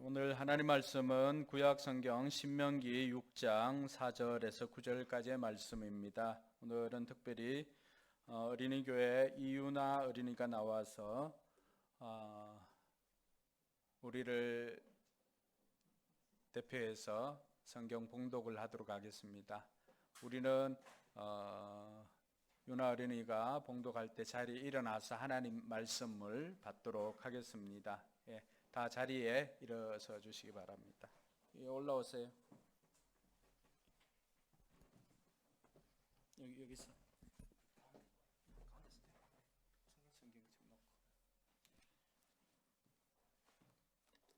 오늘 하나님 말씀은 구약 성경 신명기 6장 4절에서 9절까지의 말씀입니다. 오늘은 특별히 어린이 교회 이유나 어린이가 나와서 우리를 대표해서 성경 봉독을 하도록 하겠습니다. 우리는 유나 어린이가 봉독할 때 자리에 일어나서 하나님 말씀을 받도록 하겠습니다. 다 자리에 일어서 주시기 바랍니다. 올라오세요. 여기서 성경 좀 놓고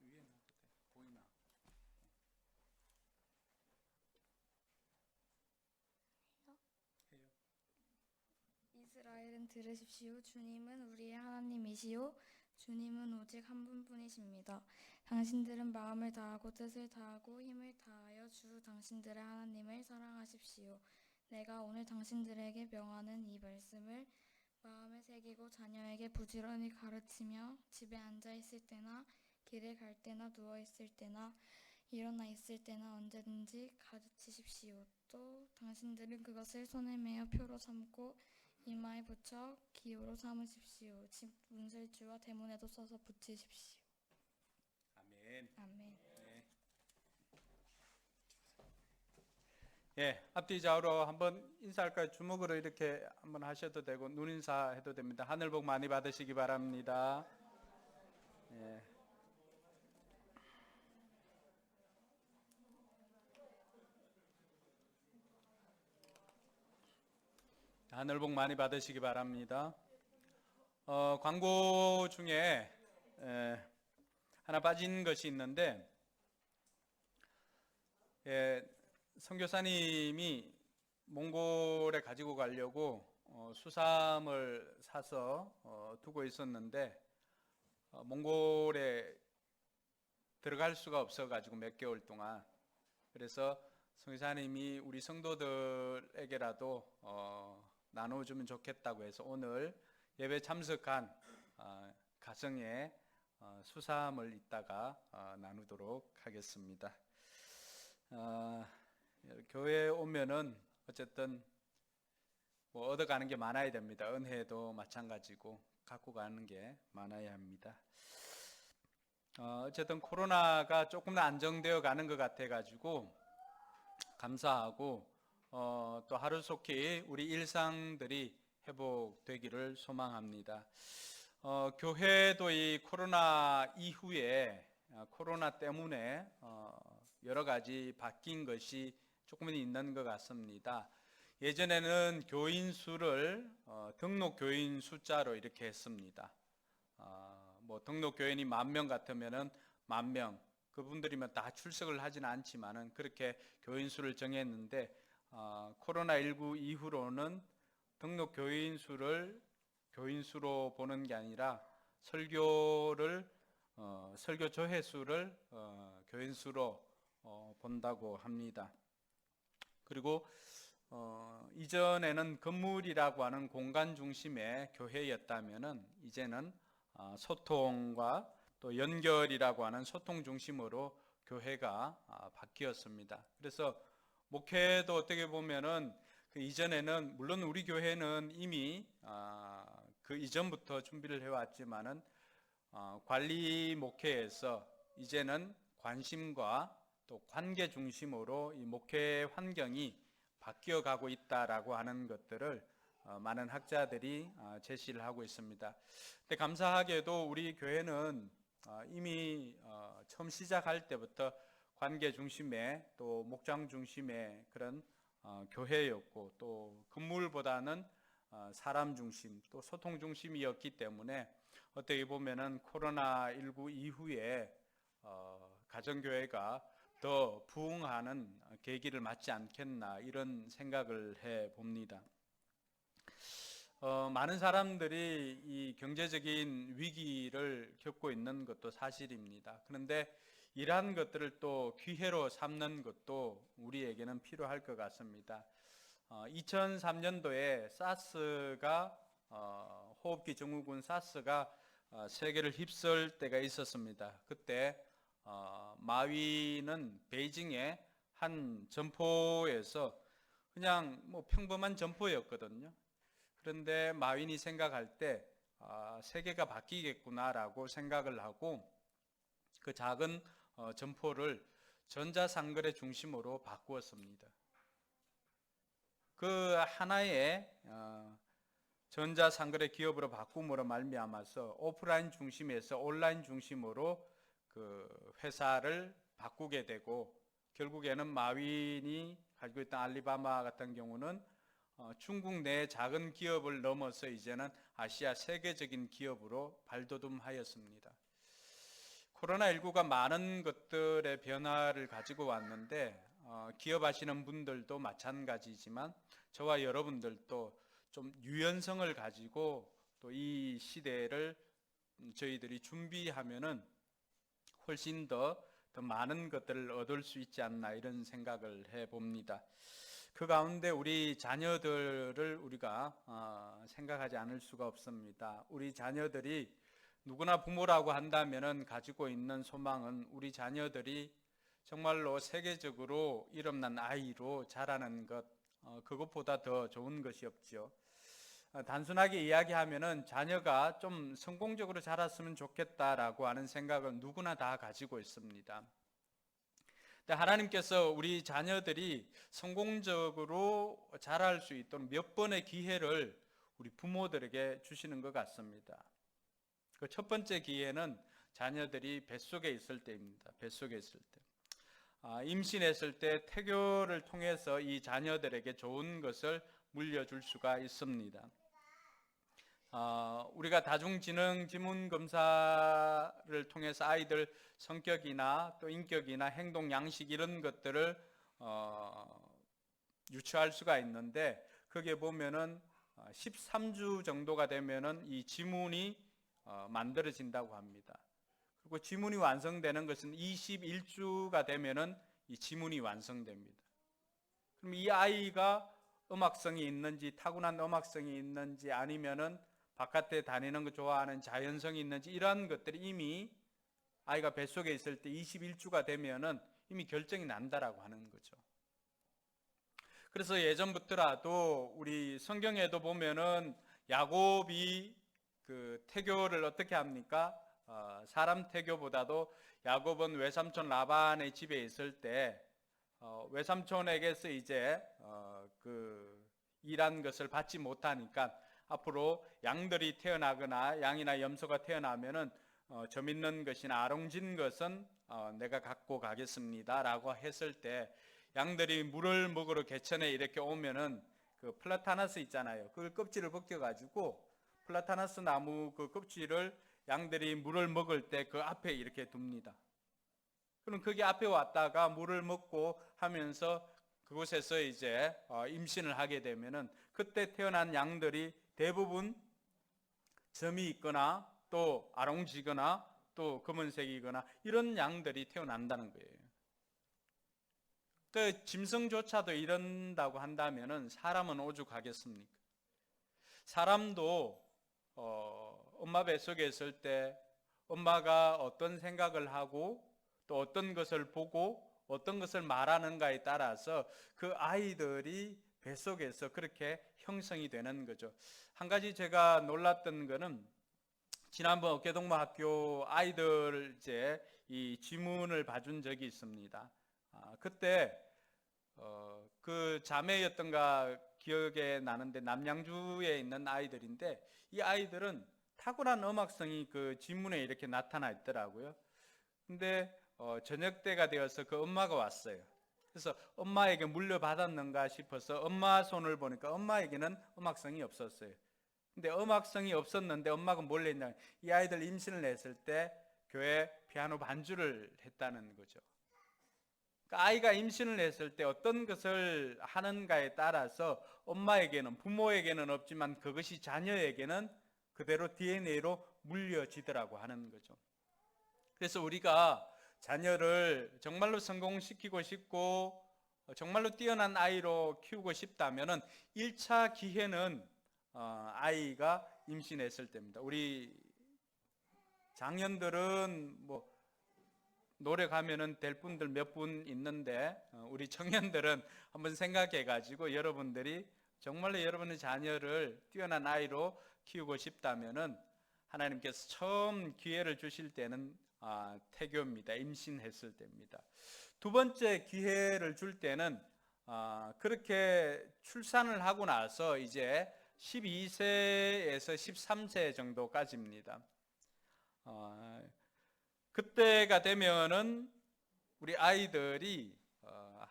위에 놔도 돼. 보이나? 해요. 이스라엘은 들으십시오. 주님은 우리의 하나님이시요 주님은 오직 한 분뿐이십니다. 당신들은 마음을 다하고 뜻을 다하고 힘을 다하여 주 당신들의 하나님을 사랑하십시오. 내가 오늘 당신들에게 명하는 이 말씀을 마음에 새기고 자녀에게 부지런히 가르치며 집에 앉아 있을 때나 길에 갈 때나 누워 있을 때나 일어나 있을 때나 언제든지 가르치십시오. 또 당신들은 그것을 손에 메어 표로 삼고 이마에 붙여 기호로 삼으십시오. 집 문설주와 대문에도 써서 붙이십시오. 아멘. 아멘. 앞뒤 좌우로 한번 인사할까요? 주먹으로 이렇게 한번 하셔도 되고 눈 인사해도 됩니다. 하늘 복 많이 받으시기 바랍니다. 하늘 복 많이 받으시기 바랍니다. 광고 중에 하나 빠진 것이 있는데 선교사님이 몽골에 가지고 가려고 수삼을 사서 두고 있었는데 몽골에 들어갈 수가 없어가지고 몇 개월 동안, 그래서 선교사님이 우리 성도들에게라도 나눠주면 좋겠다고 해서 오늘 예배 참석한 가정에 수삼을 이따가 나누도록 하겠습니다. 교회에 오면은 어쨌든 뭐 얻어가는 게 많아야 됩니다. 은혜도 마찬가지고 갖고 가는 게 많아야 합니다. 어쨌든 코로나가 조금 더 안정되어 가는 것 같아 가지고 감사하고 또 하루속히 우리 일상들이 회복되기를 소망합니다. 교회도 이 코로나 이후에 코로나 때문에 여러 가지 바뀐 것이 조금은 있는 것 같습니다. 예전에는 교인 수를 등록 교인 숫자로 이렇게 했습니다. 뭐 등록 교인이 10,000명 같으면은 10,000명, 그분들이면 다 출석을 하지는 않지만은 그렇게 교인 수를 정했는데 코로나19 이후로는 등록 교인 수를 교인 수로 보는 게 아니라 설교 조회 수를 교인 수로 본다고 합니다. 그리고 이전에는 건물이라고 하는 공간 중심의 교회였다면은 이제는 소통과 또 연결이라고 하는 소통 중심으로 교회가 바뀌었습니다. 그래서 목회도 어떻게 보면은 그 이전에는, 물론 우리 교회는 이미 그 이전부터 준비를 해왔지만은 관리 목회에서 이제는 관심과 또 관계 중심으로 이 목회 환경이 바뀌어 가고 있다라고 하는 것들을 많은 학자들이 제시를 하고 있습니다. 근데 감사하게도 우리 교회는 이미 처음 시작할 때부터 관계 중심의 또 목장 중심의 그런 교회였고, 또 건물보다는 사람 중심 또 소통 중심이었기 때문에 어떻게 보면은 코로나19 이후에 가정교회가 더 부흥하는 계기를 맞지 않겠나, 이런 생각을 해 봅니다. 많은 사람들이 이 경제적인 위기를 겪고 있는 것도 사실입니다. 그런데 이러한 것들을 또 기회로 삼는 것도 우리에게는 필요할 것 같습니다. 2003년도에 사스가 호흡기 증후군 사스가 세계를 휩쓸 때가 있었습니다. 그때 마위는 베이징의 한 점포에서 그냥 뭐 평범한 점포였거든요. 그런데 마윈이 생각할 때 세계가 바뀌겠구나라고 생각을 하고 그 작은 점포를 전자상거래 중심으로 바꾸었습니다. 그 하나의 전자상거래 기업으로 바꿈으로 말미암아서 오프라인 중심에서 온라인 중심으로 그 회사를 바꾸게 되고 결국에는 마윈이 가지고 있던 알리바바 같은 경우는 중국 내 작은 기업을 넘어서 이제는 아시아 세계적인 기업으로 발돋움하였습니다. 코로나19가 많은 것들의 변화를 가지고 왔는데 기업하시는 분들도 마찬가지지만 저와 여러분들도 좀 유연성을 가지고 또 이 시대를 저희들이 준비하면은 훨씬 더 많은 것들을 얻을 수 있지 않나 이런 생각을 해봅니다. 그 가운데 우리 자녀들을 우리가 생각하지 않을 수가 없습니다. 우리 자녀들이 누구나 부모라고 한다면은 가지고 있는 소망은 우리 자녀들이 정말로 세계적으로 이름난 아이로 자라는 것, 그것보다 더 좋은 것이 없죠. 단순하게 이야기하면은 자녀가 좀 성공적으로 자랐으면 좋겠다라고 하는 생각을 누구나 다 가지고 있습니다. 근데 하나님께서 우리 자녀들이 성공적으로 자랄 수 있도록 몇 번의 기회를 우리 부모들에게 주시는 것 같습니다. 그 첫 번째 기회는 자녀들이 뱃속에 있을 때입니다. 뱃속에 있을 때. 임신했을 때 태교를 통해서 이 자녀들에게 좋은 것을 물려줄 수가 있습니다. 우리가 다중지능 지문 검사를 통해서 아이들 성격이나 또 인격이나 행동 양식 이런 것들을 유추할 수가 있는데 거기에 보면은 13주 정도가 되면은 이 지문이 만들어진다고 합니다. 그리고 지문이 완성되는 것은 21주가 되면은 이 지문이 완성됩니다. 그럼 이 아이가 음악성이 있는지 타고난 음악성이 있는지 아니면은 바깥에 다니는 거 좋아하는 자연성이 있는지 이러한 것들이 이미 아이가 뱃속에 있을 때 21주가 되면은 이미 결정이 난다라고 하는 거죠. 그래서 예전부터라도 우리 성경에도 보면은 야곱이 그 태교를 어떻게 합니까? 사람 태교보다도 야곱은 외삼촌 라반의 집에 있을 때 외삼촌에게서 이제 그 일한 것을 받지 못하니까 앞으로 양들이 태어나거나 양이나 염소가 태어나면은 점 있는 것이나 아롱진 것은 내가 갖고 가겠습니다라고 했을 때 양들이 물을 먹으러 개천에 이렇게 오면은 그 플라타나스 있잖아요. 그 껍질을 벗겨가지고 플라타나스 나무 그 껍질을 양들이 물을 먹을 때 그 앞에 이렇게 둡니다. 그럼 거기 앞에 왔다가 물을 먹고 하면서 그곳에서 이제 임신을 하게 되면은 그때 태어난 양들이 대부분 점이 있거나 또 아롱지거나 또 검은색이거나 이런 양들이 태어난다는 거예요. 그 짐승조차도 이런다고 한다면은 사람은 오죽하겠습니까? 사람도 엄마 뱃속에 있을 때 엄마가 어떤 생각을 하고 또 어떤 것을 보고 어떤 것을 말하는가에 따라서 그 아이들이 뱃속에서 그렇게 형성이 되는 거죠. 한 가지 제가 놀랐던 거는 지난번 어깨동무 학교 아이들 이제 이 지문을 봐준 적이 있습니다. 그때 그 자매였던가 기억에 나는데 남양주에 있는 아이들인데 이 아이들은 탁월한 음악성이 그 지문에 이렇게 나타나 있더라고요. 근데 저녁 때가 되어서 그 엄마가 왔어요. 그래서 엄마에게 물려받았는가 싶어서 엄마 손을 보니까 엄마에게는 음악성이 없었어요. 근데 음악성이 없었는데 엄마가 뭘 했냐? 이 아이들 임신을 했을 때 교회 피아노 반주를 했다는 거죠. 그러니까 아이가 임신을 했을 때 어떤 것을 하는가에 따라서 엄마에게는 부모에게는 없지만 그것이 자녀에게는 그대로 DNA로 물려지더라고 하는 거죠. 그래서 우리가 자녀를 정말로 성공시키고 싶고 정말로 뛰어난 아이로 키우고 싶다면은 1차 기회는 아이가 임신했을 때입니다. 우리 장년들은 뭐 노력하면은 될 분들 몇 분 있는데 우리 청년들은 한번 생각해 가지고 여러분들이 정말로 여러분의 자녀를 뛰어난 아이로 키우고 싶다면은 하나님께서 처음 기회를 주실 때는 태교입니다. 임신했을 때입니다. 두 번째 기회를 줄 때는 그렇게 출산을 하고 나서 이제 12세에서 13세 정도까지입니다. 그때가 되면은 우리 아이들이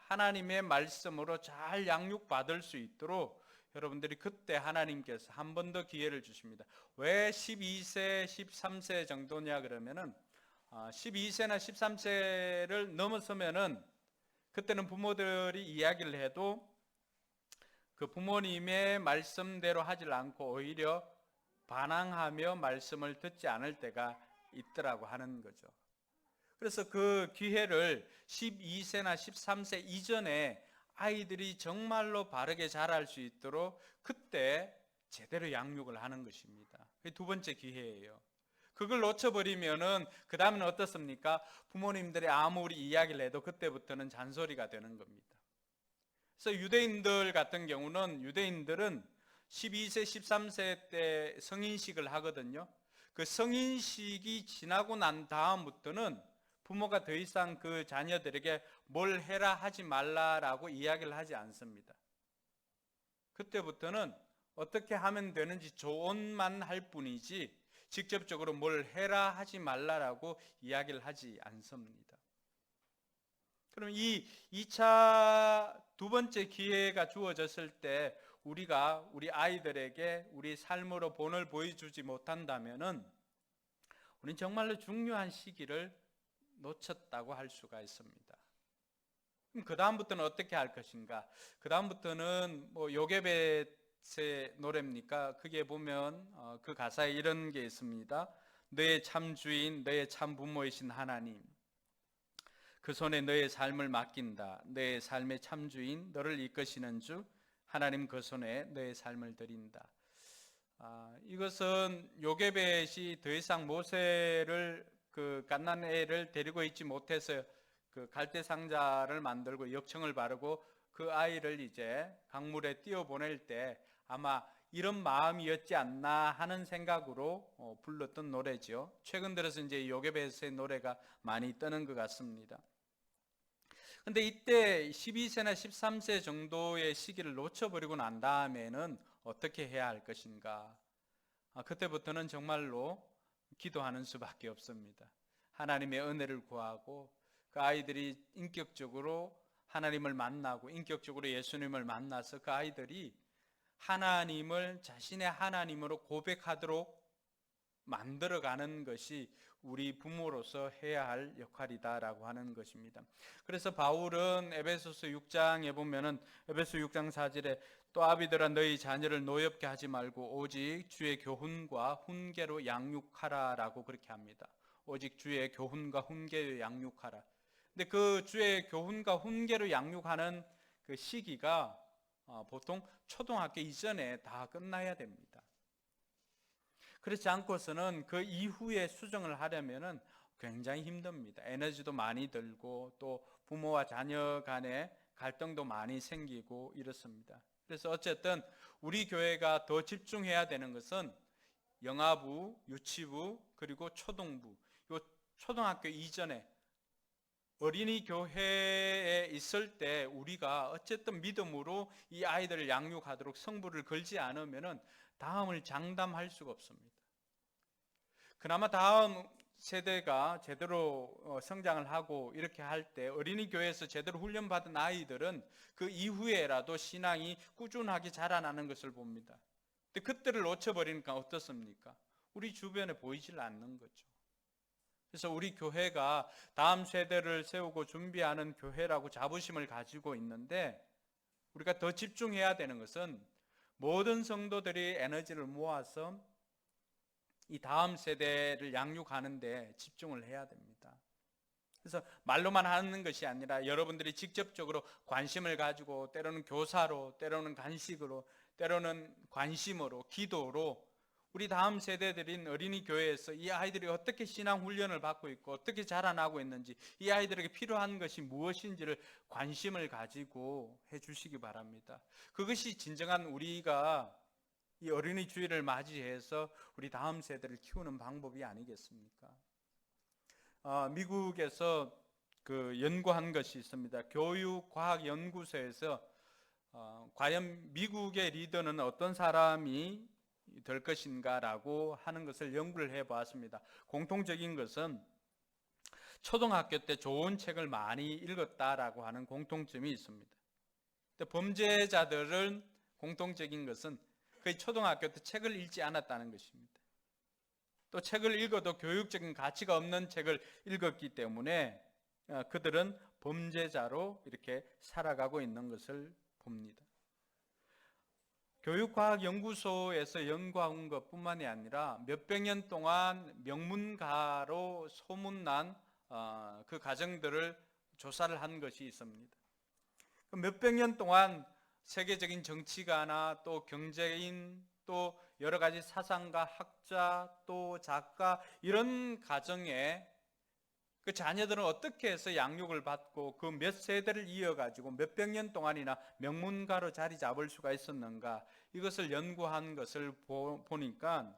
하나님의 말씀으로 잘 양육받을 수 있도록 여러분들이 그때 하나님께서 한 번 더 기회를 주십니다. 왜 12세, 13세 정도냐 그러면은 12세나 13세를 넘어서면은 그때는 부모들이 이야기를 해도 그 부모님의 말씀대로 하질 않고 오히려 반항하며 말씀을 듣지 않을 때가 있더라고 하는 거죠. 그래서 그 기회를 12세나 13세 이전에 아이들이 정말로 바르게 자랄 수 있도록 그때 제대로 양육을 하는 것입니다. 그게 두 번째 기회예요. 그걸 놓쳐버리면은 그 다음에는 어떻습니까? 부모님들이 아무리 이야기를 해도 그때부터는 잔소리가 되는 겁니다. 그래서 유대인들 같은 경우는 유대인들은 12세, 13세 때 성인식을 하거든요. 그 성인식이 지나고 난 다음부터는 부모가 더 이상 그 자녀들에게 뭘 해라 하지 말라라고 이야기를 하지 않습니다. 그때부터는 어떻게 하면 되는지 조언만 할 뿐이지 직접적으로 뭘 해라 하지 말라라고 이야기를 하지 않습니다. 그럼 이 2차 두 번째 기회가 주어졌을 때 우리가 우리 아이들에게 우리 삶으로 본을 보여주지 못한다면은 우리는 정말로 중요한 시기를 놓쳤다고 할 수가 있습니다. 그럼 그 다음부터는 어떻게 할 것인가? 그 다음부터는 뭐 요게벳의 노래입니까? 그게 보면 그 가사에 이런 게 있습니다. 너의 참 주인, 너의 참 부모이신 하나님, 그 손에 너의 삶을 맡긴다. 너의 삶의 참 주인, 너를 이끄시는 주 하나님 그 손에 너의 삶을 드린다. 이것은 요게벳이 더 이상 모세를 그 갓난애를 데리고 있지 못해서 그 갈대 상자를 만들고 역청을 바르고 그 아이를 이제 강물에 띄워보낼 때 아마 이런 마음이었지 않나 하는 생각으로 불렀던 노래죠. 최근 들어서 이제 요게벳의 노래가 많이 뜨는 것 같습니다. 근데 이때 12세나 13세 정도의 시기를 놓쳐버리고 난 다음에는 어떻게 해야 할 것인가? 그때부터는 정말로 기도하는 수밖에 없습니다. 하나님의 은혜를 구하고 그 아이들이 인격적으로 하나님을 만나고 인격적으로 예수님을 만나서 그 아이들이 하나님을 자신의 하나님으로 고백하도록 만들어가는 것이 우리 부모로서 해야 할 역할이다라고 하는 것입니다. 그래서 바울은 에베소서 6장에 보면은 에베소 6장 4절에 또 아비들아 너희 자녀를 노엽게 하지 말고 오직 주의 교훈과 훈계로 양육하라라고 그렇게 합니다. 오직 주의 교훈과 훈계로 양육하라. 근데 그 주의 교훈과 훈계로 양육하는 그 시기가 보통 초등학교 이전에 다 끝나야 됩니다. 그렇지 않고서는 그 이후에 수정을 하려면은 굉장히 힘듭니다. 에너지도 많이 들고 또 부모와 자녀 간의 갈등도 많이 생기고 이렇습니다. 그래서 어쨌든 우리 교회가 더 집중해야 되는 것은 영아부, 유치부, 그리고 초등부, 요 초등학교 이전에 어린이 교회에 있을 때 우리가 어쨌든 믿음으로 이 아이들을 양육하도록 성부를 걸지 않으면은 다음을 장담할 수가 없습니다. 그나마 다음 세대가 제대로 성장을 하고 이렇게 할 때 어린이 교회에서 제대로 훈련받은 아이들은 그 이후에라도 신앙이 꾸준하게 자라나는 것을 봅니다. 근데 그때를 놓쳐버리니까 어떻습니까? 우리 주변에 보이질 않는 거죠. 그래서 우리 교회가 다음 세대를 세우고 준비하는 교회라고 자부심을 가지고 있는데 우리가 더 집중해야 되는 것은 모든 성도들이 에너지를 모아서 이 다음 세대를 양육하는 데 집중을 해야 됩니다. 그래서 말로만 하는 것이 아니라 여러분들이 직접적으로 관심을 가지고 때로는 교사로, 때로는 간식으로, 때로는 관심으로, 기도로 우리 다음 세대들인 어린이 교회에서 이 아이들이 어떻게 신앙 훈련을 받고 있고 어떻게 자라나고 있는지, 이 아이들에게 필요한 것이 무엇인지를 관심을 가지고 해주시기 바랍니다. 그것이 진정한 우리가 이 어린이 주일을 맞이해서 우리 다음 세대를 키우는 방법이 아니겠습니까? 미국에서 그 연구한 것이 있습니다. 교육과학연구소에서 과연 미국의 리더는 어떤 사람이 될 것인가라고 하는 것을 연구를 해보았습니다. 공통적인 것은 초등학교 때 좋은 책을 많이 읽었다라고 하는 공통점이 있습니다. 범죄자들은 공통적인 것은 거의 초등학교 때 책을 읽지 않았다는 것입니다. 또 책을 읽어도 교육적인 가치가 없는 책을 읽었기 때문에 그들은 범죄자로 이렇게 살아가고 있는 것을 봅니다. 교육과학연구소에서 연구한 것뿐만이 아니라 몇백 년 동안 명문가로 소문난 그 가정들을 조사를 한 것이 있습니다. 몇백 년 동안 세계적인 정치가나 또 경제인 또 여러 가지 사상가, 학자, 또 작가, 이런 가정에 그 자녀들은 어떻게 해서 양육을 받고 그 몇 세대를 이어가지고 몇백 년 동안이나 명문가로 자리 잡을 수가 있었는가, 이것을 연구한 것을 보니까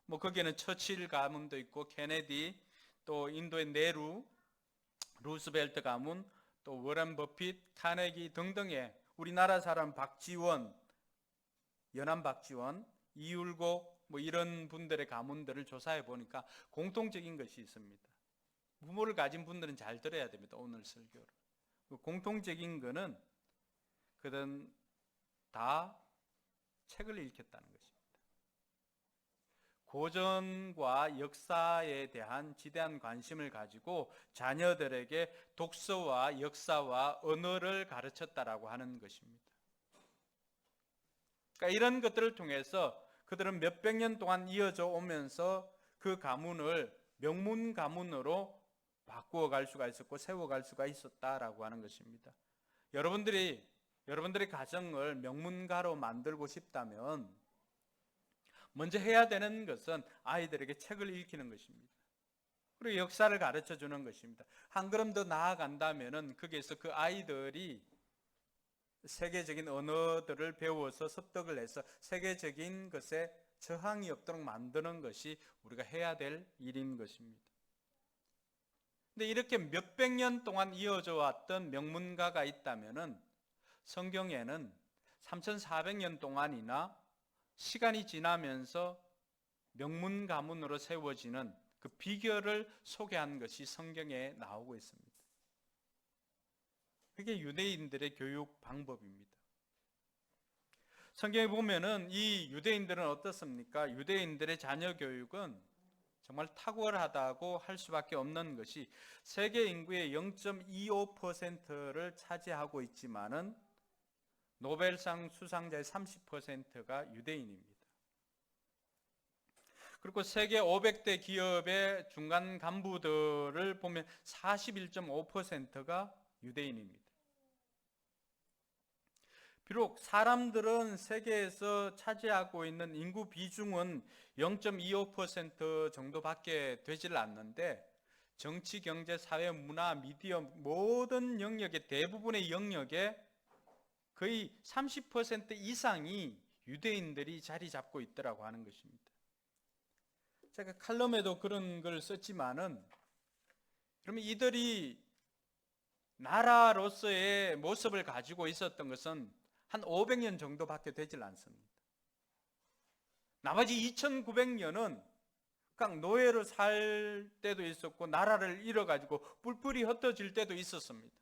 뭐 거기에는 처칠 가문도 있고 케네디, 또 인도의 네루, 루스벨트 가문, 또 워렌 버핏, 카네기 등등의 우리나라 사람 박지원, 연안 박지원, 이율곡 뭐 이런 분들의 가문들을 조사해 보니까 공통적인 것이 있습니다. 부모를 가진 분들은 잘 들어야 됩니다. 오늘 설교를. 공통적인 것은 그들은 다 책을 읽혔다는 것입니다. 고전과 역사에 대한 지대한 관심을 가지고 자녀들에게 독서와 역사와 언어를 가르쳤다라고 하는 것입니다. 그러니까 이런 것들을 통해서 그들은 몇백 년 동안 이어져 오면서 그 가문을 명문 가문으로 바꾸어 갈 수가 있었고 세워갈 수가 있었다라고 하는 것입니다. 여러분들의 가정을 명문가로 만들고 싶다면 먼저 해야 되는 것은 아이들에게 책을 읽히는 것입니다. 그리고 역사를 가르쳐 주는 것입니다. 한 걸음 더 나아간다면은 거기에서 그 아이들이 세계적인 언어들을 배워서 습득을 해서 세계적인 것에 저항이 없도록 만드는 것이 우리가 해야 될 일인 것입니다. 근데 이렇게 몇백 년 동안 이어져 왔던 명문가가 있다면은 성경에는 3400년 동안이나 시간이 지나면서 명문 가문으로 세워지는 그 비결을 소개한 것이 성경에 나오고 있습니다. 그게 유대인들의 교육 방법입니다. 성경에 보면은 이 유대인들은 어떻습니까? 유대인들의 자녀 교육은 정말 탁월하다고 할 수밖에 없는 것이 세계 인구의 0.25%를 차지하고 있지만은 노벨상 수상자의 30%가 유대인입니다. 그리고 세계 500대 기업의 중간 간부들을 보면 41.5%가 유대인입니다. 비록 사람들은 세계에서 차지하고 있는 인구 비중은 0.25% 정도밖에 되질 않는데 정치, 경제, 사회, 문화, 미디어 모든 영역의 대부분의 영역에 거의 30% 이상이 유대인들이 자리 잡고 있더라고 하는 것입니다. 제가 칼럼에도 그런 걸 썼지만은 그러면 이들이 나라로서의 모습을 가지고 있었던 것은 한 500년 정도밖에 되질 않습니다. 나머지 2900년은 그냥 노예로 살 때도 있었고 나라를 잃어가지고 뿔뿔이 흩어질 때도 있었습니다.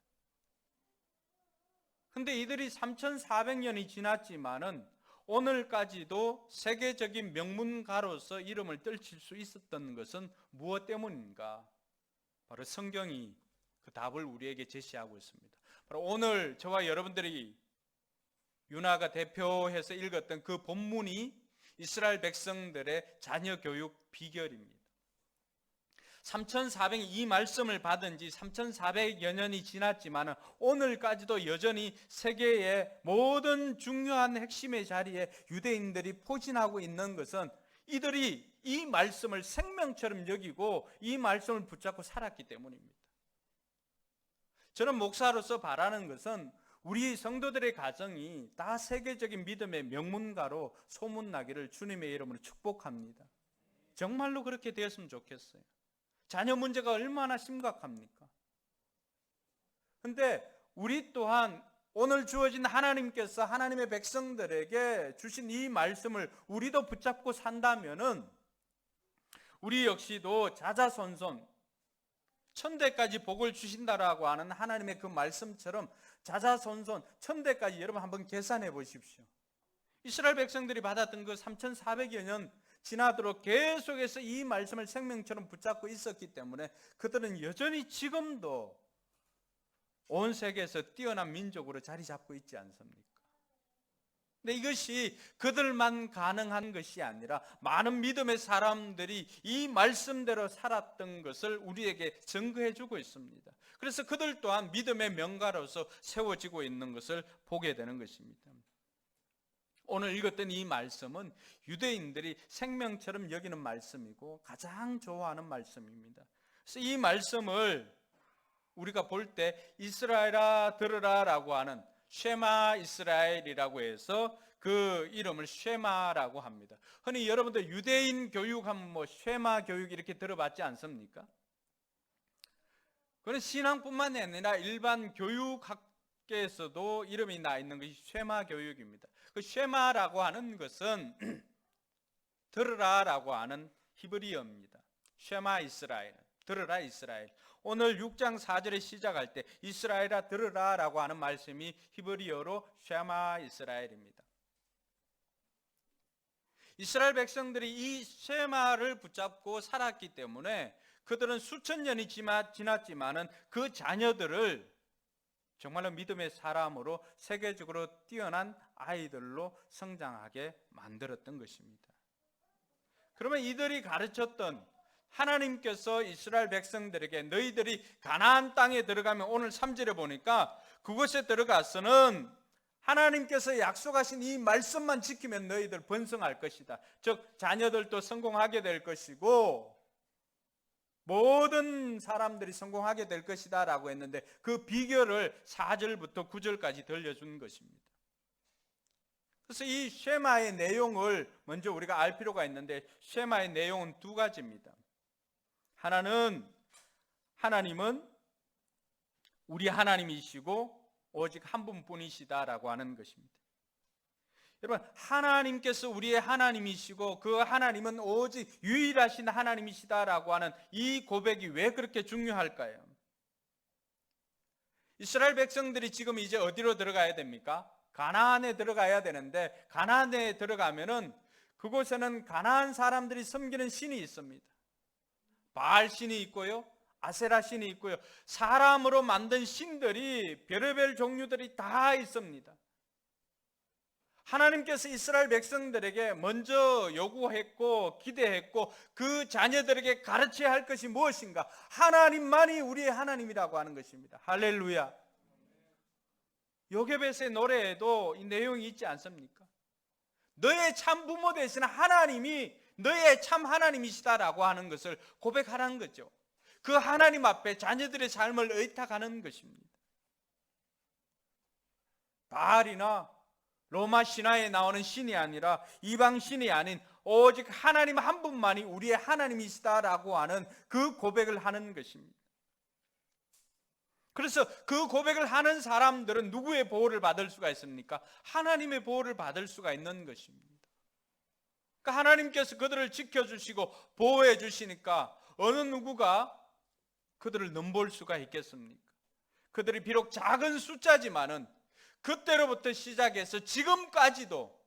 근데 이들이 3400년이 지났지만은 오늘까지도 세계적인 명문가로서 이름을 떨칠 수 있었던 것은 무엇 때문인가? 바로 성경이 그 답을 우리에게 제시하고 있습니다. 바로 오늘 저와 여러분들이 유나가 대표해서 읽었던 그 본문이 이스라엘 백성들의 자녀 교육 비결입니다. 3400, 이 말씀을 받은 지 3400여 년이 지났지만 오늘까지도 여전히 세계의 모든 중요한 핵심의 자리에 유대인들이 포진하고 있는 것은 이들이 이 말씀을 생명처럼 여기고 이 말씀을 붙잡고 살았기 때문입니다. 저는 목사로서 바라는 것은 우리 성도들의 가정이 다 세계적인 믿음의 명문가로 소문나기를 주님의 이름으로 축복합니다. 정말로 그렇게 되었으면 좋겠어요. 자녀 문제가 얼마나 심각합니까? 그런데 우리 또한 오늘 주어진 하나님께서 하나님의 백성들에게 주신 이 말씀을 우리도 붙잡고 산다면은 우리 역시도 자자손손 천대까지 복을 주신다라고 하는 하나님의 그 말씀처럼 자자손손 천대까지 여러분 한번 계산해 보십시오. 이스라엘 백성들이 받았던 그 3400여 년 지나도록 계속해서 이 말씀을 생명처럼 붙잡고 있었기 때문에 그들은 여전히 지금도 온 세계에서 뛰어난 민족으로 자리 잡고 있지 않습니까? 근데 이것이 그들만 가능한 것이 아니라 많은 믿음의 사람들이 이 말씀대로 살았던 것을 우리에게 증거해 주고 있습니다. 그래서 그들 또한 믿음의 명가로서 세워지고 있는 것을 보게 되는 것입니다. 오늘 읽었던 이 말씀은 유대인들이 생명처럼 여기는 말씀이고 가장 좋아하는 말씀입니다. 그래서 이 말씀을 우리가 볼 때 이스라엘아 들으라 라고 하는 쉐마 이스라엘이라고 해서 그 이름을 쉐마라고 합니다. 흔히 여러분들 유대인 교육하면 뭐 쉐마 교육 이렇게 들어봤지 않습니까? 그건 신앙뿐만 아니라 일반 교육학계에서도 이름이 나 있는 것이 쉐마 교육입니다. 그 쉐마라고 하는 것은 들으라라고 하는 히브리어입니다. 쉐마 이스라엘, 들으라 이스라엘. 오늘 6장 4절에 시작할 때 이스라엘아 들으라라고 하는 말씀이 히브리어로 쉐마 이스라엘입니다. 이스라엘 백성들이 이 쉐마를 붙잡고 살았기 때문에 그들은 수천 년이 지났지만은 그 자녀들을 정말로 믿음의 사람으로 세계적으로 뛰어난 아이들로 성장하게 만들었던 것입니다. 그러면 이들이 가르쳤던 하나님께서 이스라엘 백성들에게 너희들이 가나안 땅에 들어가면 오늘 3절에 보니까 그곳에 들어가서는 하나님께서 약속하신 이 말씀만 지키면 너희들 번성할 것이다. 즉 자녀들도 성공하게 될 것이고 모든 사람들이 성공하게 될 것이다 라고 했는데 그 비결을 4절부터 9절까지 들려준 것입니다. 그래서 이 쉐마의 내용을 먼저 우리가 알 필요가 있는데 쉐마의 내용은 두 가지입니다. 하나는 하나님은 우리 하나님이시고 오직 한 분뿐이시다라고 하는 것입니다. 여러분 하나님께서 우리의 하나님이시고 그 하나님은 오직 유일하신 하나님이시다라고 하는 이 고백이 왜 그렇게 중요할까요? 이스라엘 백성들이 지금 이제 어디로 들어가야 됩니까? 가나안에 들어가야 되는데 가나안에 들어가면은 그곳에는 가나안 사람들이 섬기는 신이 있습니다. 바알 신이 있고요, 아세라 신이 있고요, 사람으로 만든 신들이 별의별 종류들이 다 있습니다. 하나님께서 이스라엘 백성들에게 먼저 요구했고 기대했고 그 자녀들에게 가르쳐야 할 것이 무엇인가? 하나님만이 우리의 하나님이라고 하는 것입니다. 할렐루야. 요게벳의 노래에도 이 내용이 있지 않습니까? 너의 참 부모 되시는 하나님이 너의 참 하나님이시다라고 하는 것을 고백하라는 거죠. 그 하나님 앞에 자녀들의 삶을 의탁하는 것입니다. 바알이나 로마 신화에 나오는 신이 아니라 이방 신이 아닌 오직 하나님 한 분만이 우리의 하나님이시다라고 하는 그 고백을 하는 것입니다. 그래서 그 고백을 하는 사람들은 누구의 보호를 받을 수가 있습니까? 하나님의 보호를 받을 수가 있는 것입니다. 그러니까 하나님께서 그들을 지켜주시고 보호해 주시니까 어느 누구가 그들을 넘볼 수가 있겠습니까? 그들이 비록 작은 숫자지만은 그때로부터 시작해서 지금까지도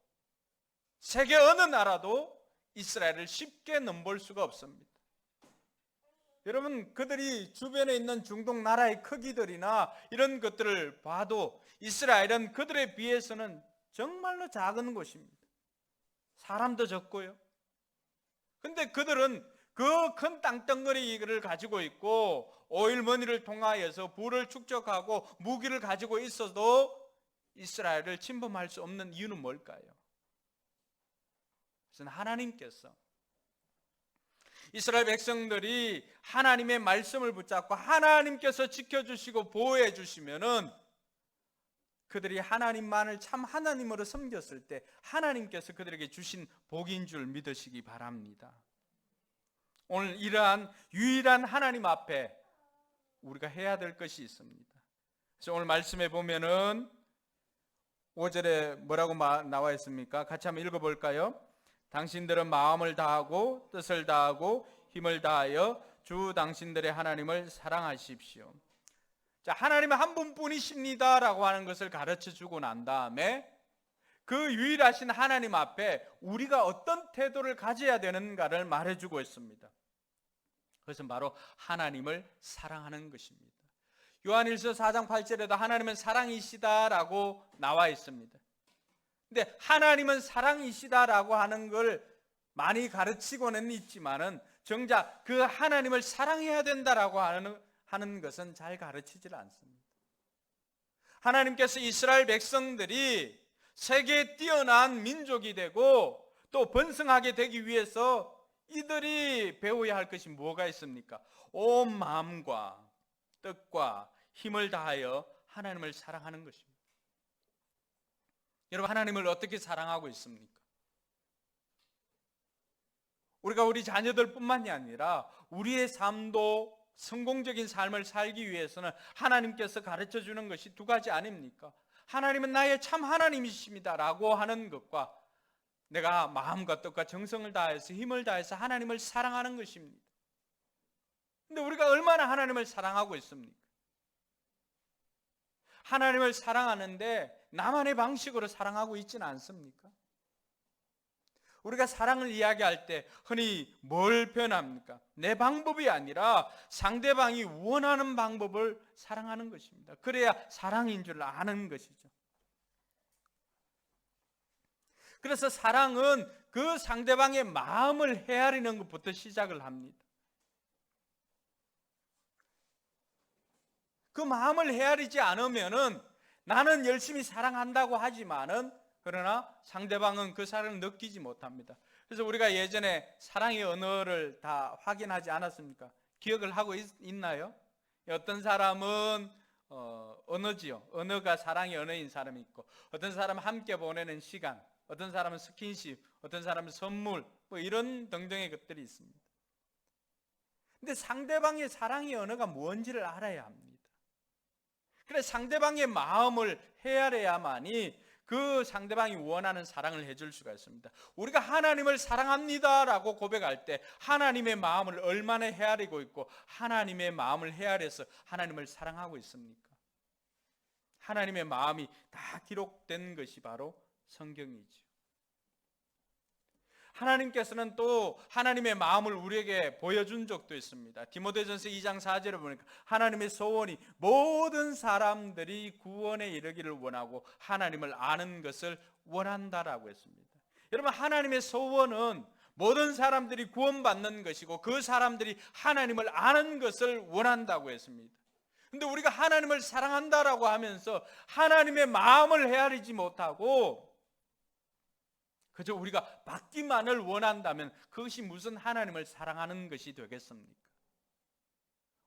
세계 어느 나라도 이스라엘을 쉽게 넘볼 수가 없습니다. 여러분 그들이 주변에 있는 중동 나라의 크기들이나 이런 것들을 봐도 이스라엘은 그들에 비해서는 정말로 작은 곳입니다. 사람도 적고요. 근데 그들은 그 큰 땅덩어리를 가지고 있고 오일머니를 통하여서 부를 축적하고 무기를 가지고 있어도 이스라엘을 침범할 수 없는 이유는 뭘까요? 그것은 하나님께서 이스라엘 백성들이 하나님의 말씀을 붙잡고 하나님께서 지켜주시고 보호해 주시면은 그들이 하나님만을 참 하나님으로 섬겼을 때 하나님께서 그들에게 주신 복인 줄 믿으시기 바랍니다. 오늘 이러한 유일한 하나님 앞에 우리가 해야 될 것이 있습니다. 그래서 오늘 말씀에 보면은 5절에 뭐라고 나와 있습니까? 같이 한번 읽어볼까요? 당신들은 마음을 다하고 뜻을 다하고 힘을 다하여 주 당신들의 하나님을 사랑하십시오. 자, 하나님은 한 분뿐이십니다 라고 하는 것을 가르쳐주고 난 다음에 그 유일하신 하나님 앞에 우리가 어떤 태도를 가져야 되는가를 말해주고 있습니다. 그것은 바로 하나님을 사랑하는 것입니다. 요한일서 4장 8절에도 하나님은 사랑이시다라고 나와 있습니다. 근데 하나님은 사랑이시다라고 하는 걸 많이 가르치고는 있지만은 정작 그 하나님을 사랑해야 된다라고 하는 것은 잘 가르치질 않습니다. 하나님께서 이스라엘 백성들이 세계에 뛰어난 민족이 되고 또 번성하게 되기 위해서 이들이 배워야 할 것이 뭐가 있습니까? 온 마음과 뜻과 힘을 다하여 하나님을 사랑하는 것입니다. 여러분, 하나님을 어떻게 사랑하고 있습니까? 우리가 우리 자녀들뿐만이 아니라 우리의 삶도 성공적인 삶을 살기 위해서는 하나님께서 가르쳐주는 것이 두 가지 아닙니까? 하나님은 나의 참 하나님이십니다 라고 하는 것과 내가 마음과 뜻과 정성을 다해서 힘을 다해서 하나님을 사랑하는 것입니다. 근데 우리가 얼마나 하나님을 사랑하고 있습니까? 하나님을 사랑하는데 나만의 방식으로 사랑하고 있지는 않습니까? 우리가 사랑을 이야기할 때 흔히 뭘 표현합니까? 내 방법이 아니라 상대방이 원하는 방법을 사랑하는 것입니다. 그래야 사랑인 줄 아는 것이죠. 그래서 사랑은 그 상대방의 마음을 헤아리는 것부터 시작을 합니다. 그 마음을 헤아리지 않으면은 나는 열심히 사랑한다고 하지만은 그러나 상대방은 그 사랑을 느끼지 못합니다. 그래서 우리가 예전에 사랑의 언어를 다 확인하지 않았습니까? 기억을 하고 있나요? 어떤 사람은 언어지요. 언어가 사랑의 언어인 사람이 있고, 어떤 사람은 함께 보내는 시간, 어떤 사람은 스킨십, 어떤 사람은 선물, 뭐 이런 등등의 것들이 있습니다. 근데 상대방의 사랑의 언어가 뭔지를 알아야 합니다. 그래서 상대방의 마음을 헤아려야만이 그 상대방이 원하는 사랑을 해줄 수가 있습니다. 우리가 하나님을 사랑합니다라고 고백할 때 하나님의 마음을 얼마나 헤아리고 있고 하나님의 마음을 헤아려서 하나님을 사랑하고 있습니까? 하나님의 마음이 다 기록된 것이 바로 성경이죠. 하나님께서는 또 하나님의 마음을 우리에게 보여준 적도 있습니다. 디모데전서 2장 4절에 보니까 하나님의 소원이 모든 사람들이 구원에 이르기를 원하고 하나님을 아는 것을 원한다라고 했습니다. 여러분, 하나님의 소원은 모든 사람들이 구원받는 것이고 그 사람들이 하나님을 아는 것을 원한다고 했습니다. 근데 우리가 하나님을 사랑한다라고 하면서 하나님의 마음을 헤아리지 못하고 그저 우리가 받기만을 원한다면 그것이 무슨 하나님을 사랑하는 것이 되겠습니까?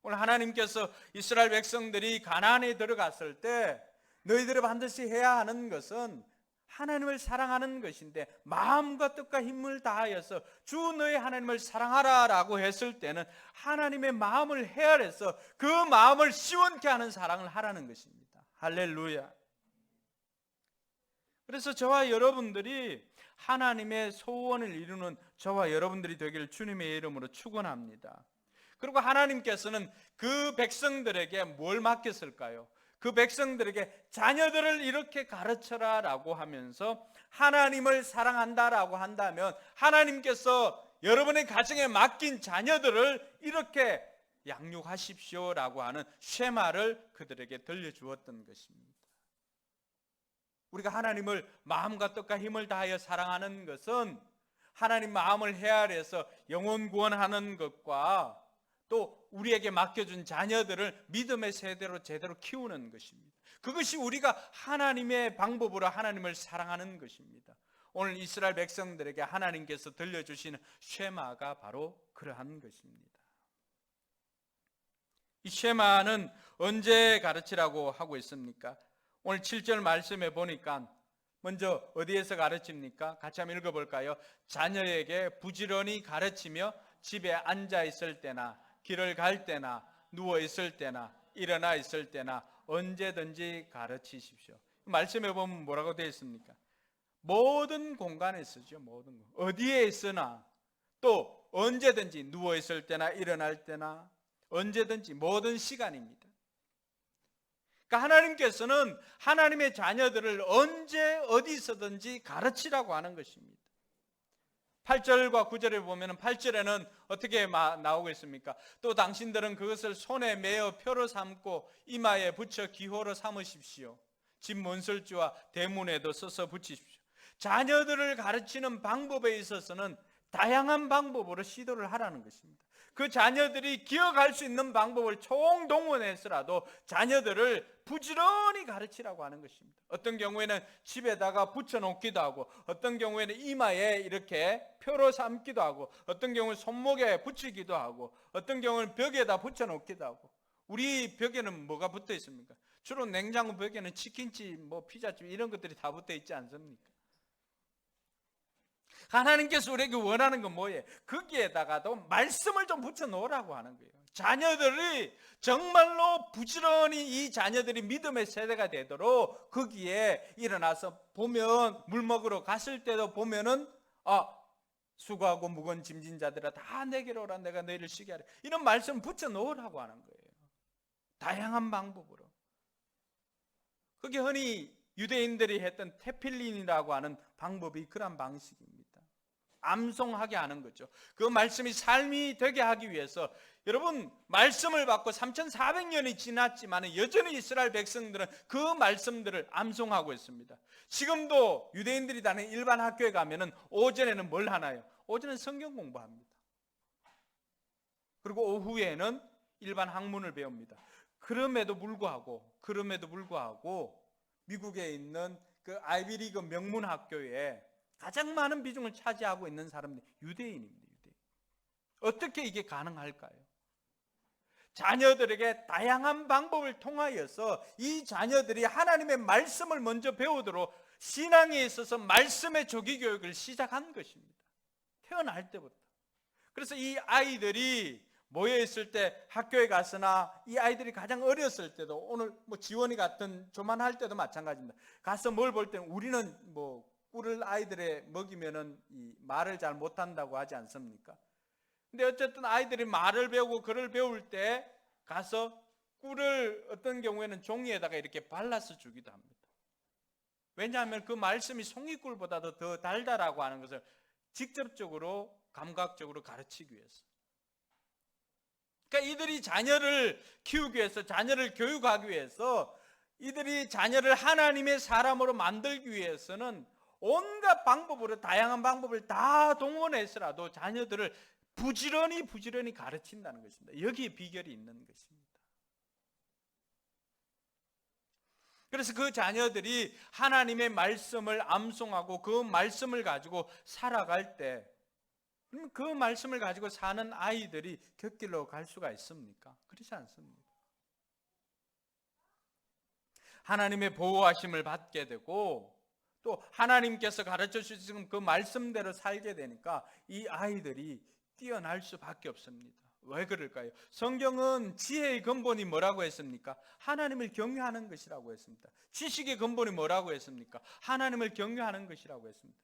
오늘 하나님께서 이스라엘 백성들이 가나안에 들어갔을 때 너희들이 반드시 해야 하는 것은 하나님을 사랑하는 것인데 마음과 뜻과 힘을 다하여서 주 너희 하나님을 사랑하라라고 했을 때는 하나님의 마음을 헤아려서 그 마음을 시원케 하는 사랑을 하라는 것입니다. 할렐루야. 그래서 저와 여러분들이 하나님의 소원을 이루는 저와 여러분들이 되기를 주님의 이름으로 축원합니다. 그리고 하나님께서는 그 백성들에게 뭘 맡겼을까요? 그 백성들에게 자녀들을 이렇게 가르쳐라라고 하면서 하나님을 사랑한다라고 한다면 하나님께서 여러분의 가정에 맡긴 자녀들을 이렇게 양육하십시오라고 하는 쉐마를 그들에게 들려주었던 것입니다. 우리가 하나님을 마음과 뜻과 힘을 다하여 사랑하는 것은 하나님 마음을 헤아려서 영혼 구원하는 것과 또 우리에게 맡겨준 자녀들을 믿음의 세대로 제대로 키우는 것입니다. 그것이 우리가 하나님의 방법으로 하나님을 사랑하는 것입니다. 오늘 이스라엘 백성들에게 하나님께서 들려주시는 쉐마가 바로 그러한 것입니다. 이 쉐마는 언제 가르치라고 하고 있습니까? 오늘 7절 말씀에 보니까 먼저 어디에서 가르칩니까? 같이 한번 읽어볼까요? 자녀에게 부지런히 가르치며 집에 앉아 있을 때나 길을 갈 때나 누워 있을 때나 일어나 있을 때나 언제든지 가르치십시오. 말씀에 보면 뭐라고 되어 있습니까? 모든 공간에 쓰죠. 모든 거. 어디에 있으나 또 언제든지 누워 있을 때나 일어날 때나 언제든지 모든 시간입니다. 그러니까 하나님께서는 하나님의 자녀들을 언제 어디서든지 가르치라고 하는 것입니다. 8절과 9절에 보면 8절에는 어떻게 나오고 있습니까? 또 당신들은 그것을 손에 매어 표로 삼고 이마에 붙여 기호로 삼으십시오. 집 문설주와 대문에도 써서 붙이십시오. 자녀들을 가르치는 방법에 있어서는 다양한 방법으로 시도를 하라는 것입니다. 그 자녀들이 기억할 수 있는 방법을 총동원해서라도 자녀들을 부지런히 가르치라고 하는 것입니다. 어떤 경우에는 집에다가 붙여놓기도 하고, 어떤 경우에는 이마에 이렇게 표로 삼기도 하고, 어떤 경우는 손목에 붙이기도 하고, 어떤 경우는 벽에다 붙여놓기도 하고. 우리 벽에는 뭐가 붙어 있습니까? 주로 냉장고 벽에는 치킨집, 피자집 이런 것들이 다 붙어 있지 않습니까? 하나님께서 우리에게 원하는 건 뭐예요? 거기에다가도 말씀을 좀 붙여 놓으라고 하는 거예요. 자녀들이 정말로 부지런히 이 자녀들이 믿음의 세대가 되도록 거기에 일어나서 보면 물 먹으러 갔을 때도 보면은 수고하고 무거운 짐진 자들아 다 내게로 오라 내가 너희를 쉬게 하리. 이런 말씀 붙여 놓으라고 하는 거예요. 다양한 방법으로. 그게 흔히 유대인들이 했던 테필린이라고 하는 방법이 그런 방식입니다. 암송하게 하는 거죠. 그 말씀이 삶이 되게 하기 위해서 여러분 말씀을 받고 3400년이 지났지만 여전히 이스라엘 백성들은 그 말씀들을 암송하고 있습니다. 지금도 유대인들이 다니는 일반 학교에 가면은 오전에는 뭘 하나요? 오전에는 성경 공부합니다. 그리고 오후에는 일반 학문을 배웁니다. 그럼에도 불구하고 미국에 있는 그 아이비리그 명문 학교에 가장 많은 비중을 차지하고 있는 사람들이 유대인입니다. 유대인. 어떻게 이게 가능할까요? 자녀들에게 다양한 방법을 통하여서 이 자녀들이 하나님의 말씀을 먼저 배우도록 신앙에 있어서 말씀의 조기 교육을 시작한 것입니다. 태어날 때부터. 그래서 이 아이들이 모여 있을 때 학교에 가서나 이 아이들이 가장 어렸을 때도 오늘 지원이 같은 조만할 때도 마찬가지입니다. 가서 뭘 볼 때는 우리는 꿀을 아이들에 먹이면은 이 말을 잘 못한다고 하지 않습니까? 근데 어쨌든 아이들이 말을 배우고 글을 배울 때 가서 꿀을 어떤 경우에는 종이에다가 이렇게 발라서 주기도 합니다. 왜냐하면 그 말씀이 송이꿀보다도 더 달다라고 하는 것을 직접적으로 감각적으로 가르치기 위해서. 그러니까 이들이 자녀를 키우기 위해서, 자녀를 교육하기 위해서, 이들이 자녀를 하나님의 사람으로 만들기 위해서는 온갖 방법으로 다양한 방법을 다 동원해서라도 자녀들을 부지런히 가르친다는 것입니다. 여기에 비결이 있는 것입니다. 그래서 그 자녀들이 하나님의 말씀을 암송하고 그 말씀을 가지고 살아갈 때 그러면 그 말씀을 가지고 사는 아이들이 곁길로 갈 수가 있습니까? 그렇지 않습니다. 하나님의 보호하심을 받게 되고 또 하나님께서 가르쳐 주신 그 말씀대로 살게 되니까 이 아이들이 뛰어날 수밖에 없습니다. 왜 그럴까요? 성경은 지혜의 근본이 뭐라고 했습니까? 하나님을 경외하는 것이라고 했습니다. 지식의 근본이 뭐라고 했습니까? 하나님을 경외하는 것이라고 했습니다.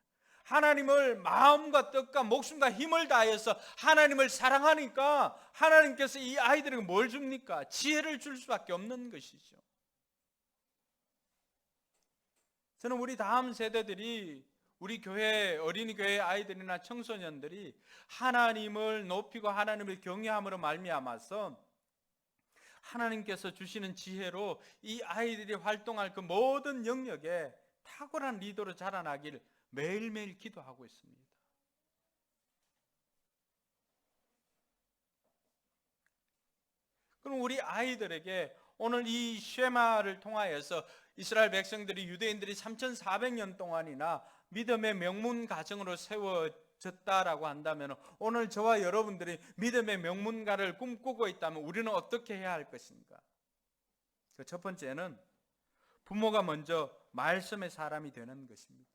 하나님을 마음과 뜻과 목숨과 힘을 다해서 하나님을 사랑하니까 하나님께서 이 아이들에게 뭘 줍니까? 지혜를 줄 수밖에 없는 것이죠. 저는 우리 다음 세대들이 우리 교회 어린이 교회 아이들이나 청소년들이 하나님을 높이고 하나님을 경외함으로 말미암아서 하나님께서 주시는 지혜로 이 아이들이 활동할 그 모든 영역에 탁월한 리더로 자라나길 매일매일 기도하고 있습니다. 그럼 우리 아이들에게 오늘 이 쉐마를 통하여서 이스라엘 백성들이, 유대인들이 3,400년 동안이나 믿음의 명문 가정으로 세워졌다라고 한다면, 오늘 저와 여러분들이 믿음의 명문가를 꿈꾸고 있다면 우리는 어떻게 해야 할 것인가? 그 첫 번째는 부모가 먼저 말씀의 사람이 되는 것입니다.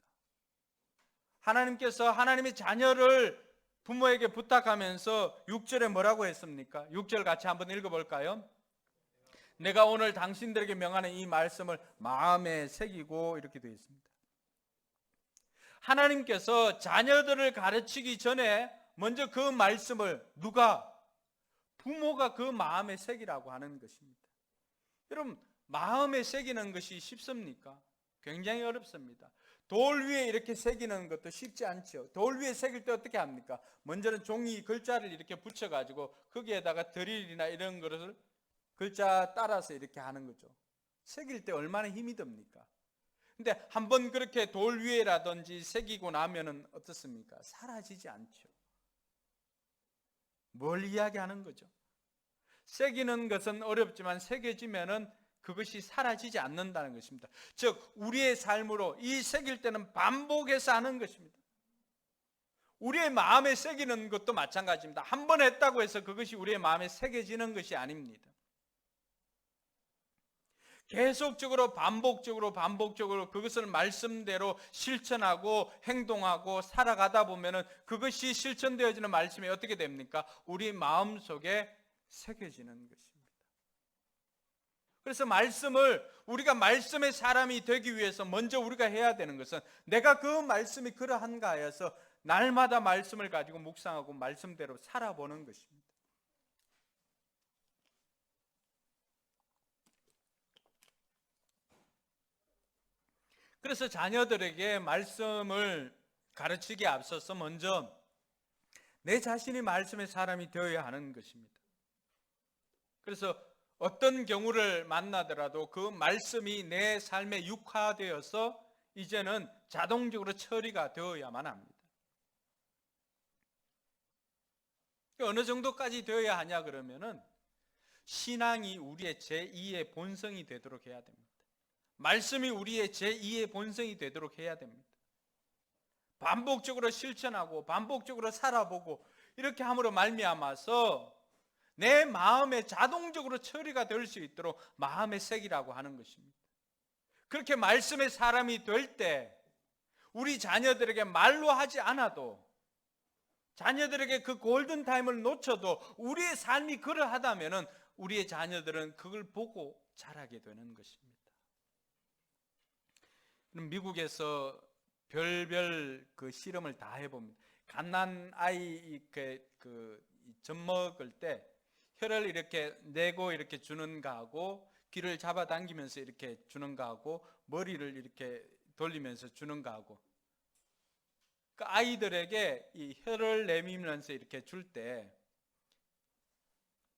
하나님께서 하나님의 자녀를 부모에게 부탁하면서 6절에 뭐라고 했습니까? 6절 같이 한번 읽어볼까요? 내가 오늘 당신들에게 명하는 이 말씀을 마음에 새기고, 이렇게 되어 있습니다. 하나님께서 자녀들을 가르치기 전에 먼저 그 말씀을 누가? 부모가 그 마음에 새기라고 하는 것입니다. 여러분, 마음에 새기는 것이 쉽습니까? 굉장히 어렵습니다. 돌 위에 이렇게 새기는 것도 쉽지 않죠. 돌 위에 새길 때 어떻게 합니까? 먼저는 종이 글자를 이렇게 붙여가지고 거기에다가 드릴이나 이런 것을 글자 따라서 이렇게 하는 거죠. 새길 때 얼마나 힘이 듭니까? 근데 한번 그렇게 돌 위에라든지 새기고 나면은 어떻습니까? 사라지지 않죠. 뭘 이야기하는 거죠? 새기는 것은 어렵지만 새겨지면은 그것이 사라지지 않는다는 것입니다. 즉 우리의 삶으로 이 새길 때는 반복해서 하는 것입니다. 우리의 마음에 새기는 것도 마찬가지입니다. 한 번 했다고 해서 그것이 우리의 마음에 새겨지는 것이 아닙니다. 계속적으로 반복적으로 그것을 말씀대로 실천하고 행동하고 살아가다 보면은 그것이 실천되어지는 말씀이 어떻게 됩니까? 우리 마음속에 새겨지는 것입니다. 그래서 우리가 말씀의 사람이 되기 위해서 먼저 우리가 해야 되는 것은, 내가 그 말씀이 그러한가 해서 날마다 말씀을 가지고 묵상하고 말씀대로 살아보는 것입니다. 그래서 자녀들에게 말씀을 가르치기에 앞서서 먼저 내 자신이 말씀의 사람이 되어야 하는 것입니다. 그래서 어떤 경우를 만나더라도 그 말씀이 내 삶에 육화되어서 이제는 자동적으로 처리가 되어야만 합니다. 어느 정도까지 되어야 하냐 그러면은, 신앙이 우리의 제2의 본성이 되도록 해야 됩니다. 말씀이 우리의 제2의 본성이 되도록 해야 됩니다. 반복적으로 실천하고 반복적으로 살아보고 이렇게 함으로 말미암아서 내 마음에 자동적으로 처리가 될 수 있도록 마음의 색이라고 하는 것입니다. 그렇게 말씀의 사람이 될 때 우리 자녀들에게 말로 하지 않아도, 자녀들에게 그 골든타임을 놓쳐도 우리의 삶이 그러하다면 우리의 자녀들은 그걸 보고 자라게 되는 것입니다. 미국에서 별별 그 실험을 다 해봅니다. 갓난 아이 젖 먹을 때 혀를 이렇게 내고 이렇게 주는 거하고, 귀를 잡아당기면서 이렇게 주는 거하고, 머리를 이렇게 돌리면서 주는 거하고, 그 아이들에게 이 혀를 내밀면서 이렇게 줄 때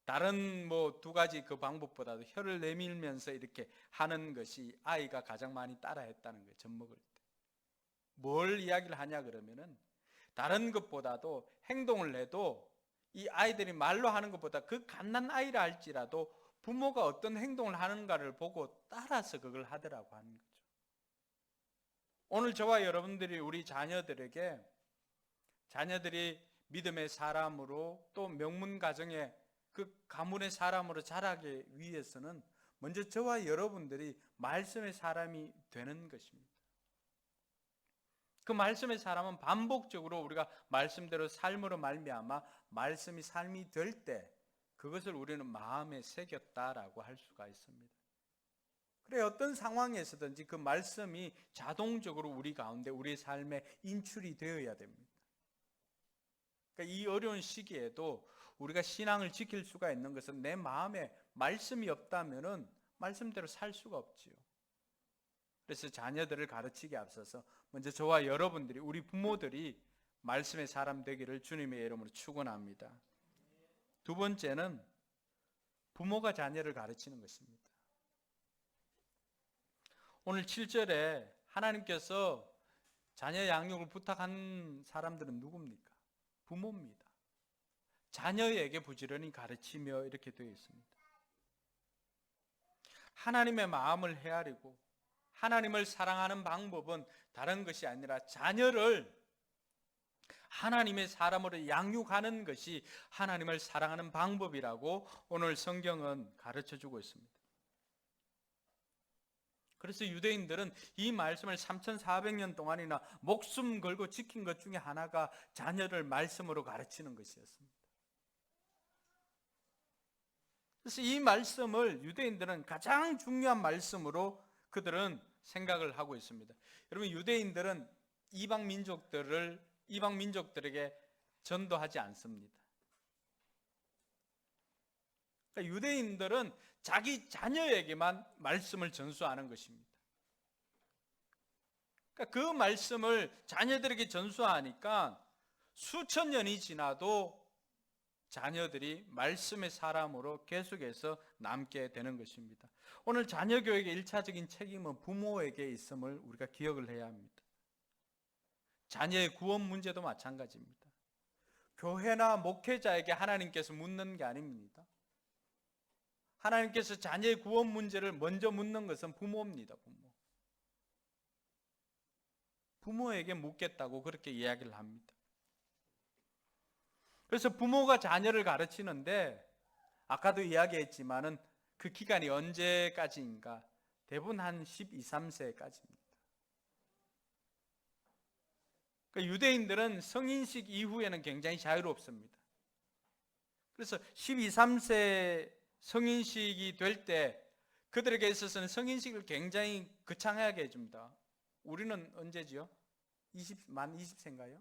다른 뭐 두 가지 그 방법보다도 혀를 내밀면서 이렇게 하는 것이 아이가 가장 많이 따라했다는 거예요. 젖 먹을 때. 뭘 이야기를 하냐 그러면은, 다른 것보다도 행동을 해도 이 아이들이 말로 하는 것보다 그 갓난 아이라 할지라도 부모가 어떤 행동을 하는가를 보고 따라서 그걸 하더라고 하는 거죠. 오늘 저와 여러분들이 우리 자녀들이 믿음의 사람으로, 또 명문 가정의 그 가문의 사람으로 자라기 위해서는 먼저 저와 여러분들이 말씀의 사람이 되는 것입니다. 그 말씀의 사람은 반복적으로 우리가 말씀대로 삶으로 말미암아 말씀이 삶이 될 때 그것을 우리는 마음에 새겼다라고 할 수가 있습니다. 그래, 어떤 상황에서든지 그 말씀이 자동적으로 우리 가운데, 우리의 삶에 인출이 되어야 됩니다. 그러니까 이 어려운 시기에도 우리가 신앙을 지킬 수가 있는 것은 내 마음에 말씀이 없다면은 말씀대로 살 수가 없지요. 그래서 자녀들을 가르치기에 앞서서 먼저 저와 여러분들이, 우리 부모들이 말씀의 사람 되기를 주님의 이름으로 축원합니다. 두 번째는 부모가 자녀를 가르치는 것입니다. 오늘 7절에 하나님께서 자녀 양육을 부탁한 사람들은 누굽니까? 부모입니다. 자녀에게 부지런히 가르치며, 이렇게 되어 있습니다. 하나님의 마음을 헤아리고 하나님을 사랑하는 방법은 다른 것이 아니라 자녀를 하나님의 사람으로 양육하는 것이 하나님을 사랑하는 방법이라고 오늘 성경은 가르쳐주고 있습니다. 그래서 유대인들은 이 말씀을 3400년 동안이나 목숨 걸고 지킨 것 중에 하나가 자녀를 말씀으로 가르치는 것이었습니다. 그래서 이 말씀을 유대인들은 가장 중요한 말씀으로 그들은 생각을 하고 있습니다. 여러분, 유대인들은 이방 민족들에게 전도하지 않습니다. 그러니까 유대인들은 자기 자녀에게만 말씀을 전수하는 것입니다. 그러니까 그 말씀을 자녀들에게 전수하니까 수천 년이 지나도 자녀들이 말씀의 사람으로 계속해서 남게 되는 것입니다. 오늘 자녀 교육의 1차적인 책임은 부모에게 있음을 우리가 기억을 해야 합니다. 자녀의 구원 문제도 마찬가지입니다. 교회나 목회자에게 하나님께서 묻는 게 아닙니다. 하나님께서 자녀의 구원 문제를 먼저 묻는 것은 부모입니다. 부모에게 묻겠다고 그렇게 이야기를 합니다. 그래서 부모가 자녀를 가르치는데 아까도 이야기했지만은 그 기간이 언제까지인가? 대부분 한 12, 13세까지입니다. 그러니까 유대인들은 성인식 이후에는 굉장히 자유롭습니다. 그래서 12, 13세 성인식이 될 때 그들에게 있어서는 성인식을 굉장히 거창하게 해줍니다. 우리는 언제지요? 만 20세인가요?